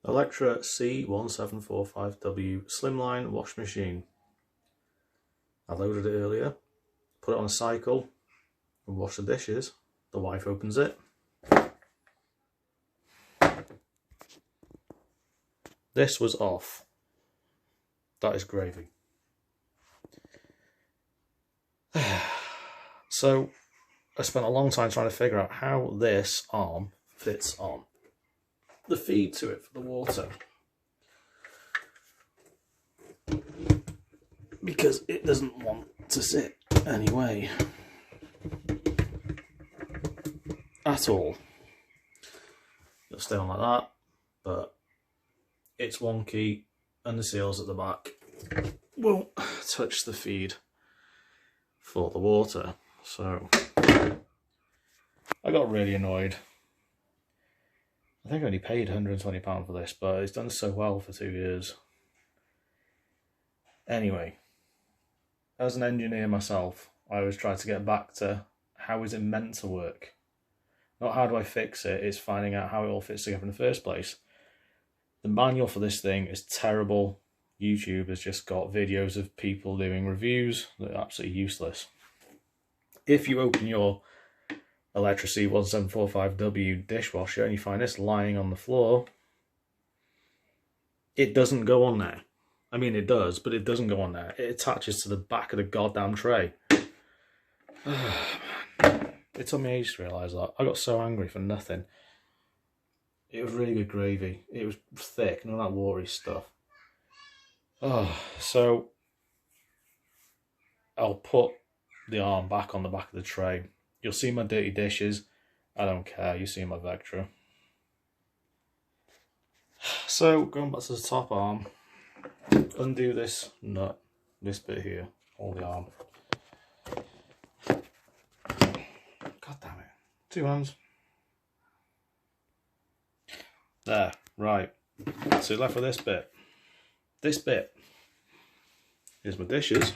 Electra C1745W slimline wash machine. I loaded it earlier, put it on a cycle and wash the dishes. The wife opens it. This was off. That is gravy. So I spent a long time trying to figure out how this arm fits on the feed to it for the water, because it doesn't want to sit anyway at all. It'll stay on like that, but it's wonky and the seals at the back won't touch the feed for the water. So I got really annoyed. I think I only paid £120 for this, but it's done so well for 2 years. Anyway, as an engineer myself, I always try to get back to how is it meant to work. Not how do I fix it, it's finding out how it all fits together in the first place. The manual for this thing is terrible. YouTube has just got videos of people doing reviews that are absolutely useless. If you open your Electra C1745W dishwasher and you find this lying on the floor, it doesn't go on there. I mean, it does, but it doesn't go on there. It attaches to the back of the goddamn tray. It took me ages to realise that. I got so angry for nothing. It was really good gravy. It was thick, none of that watery stuff. So I'll put the arm back on the back of the tray. You'll see my dirty dishes. I don't care, you see my Vectra. So, going back to the top arm, undo this nut, this bit here, hold the arm. God damn it. 2 hands. There, right. So you're left with this bit. This bit is my dishes.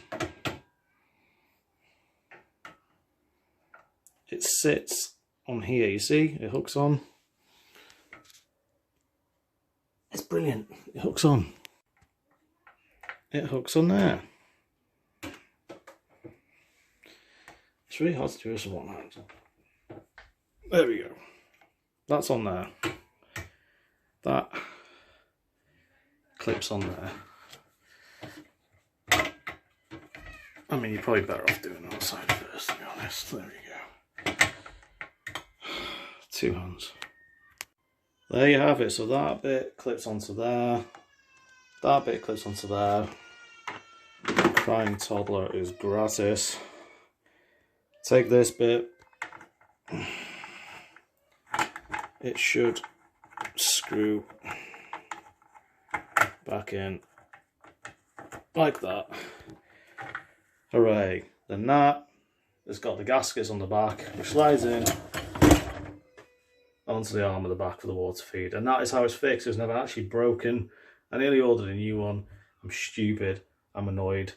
It sits on here, you see, it hooks on. It's brilliant, it hooks on. It hooks on there. It's really hard to do this with one hand. There we go. That's on there. That clips on there. I mean, you're probably better off doing that side first, to be honest. There we go. 2 hands. There you have it. So that bit clips onto there. That bit clips onto there. Crying toddler is gratis. Take this bit. It should screw back in like that. Hooray. Then that has got the gaskets on the back, which slides in onto the arm of the back for the water feed, and that is how it's fixed. It's never actually broken. I nearly ordered a new one. I'm stupid. I'm annoyed.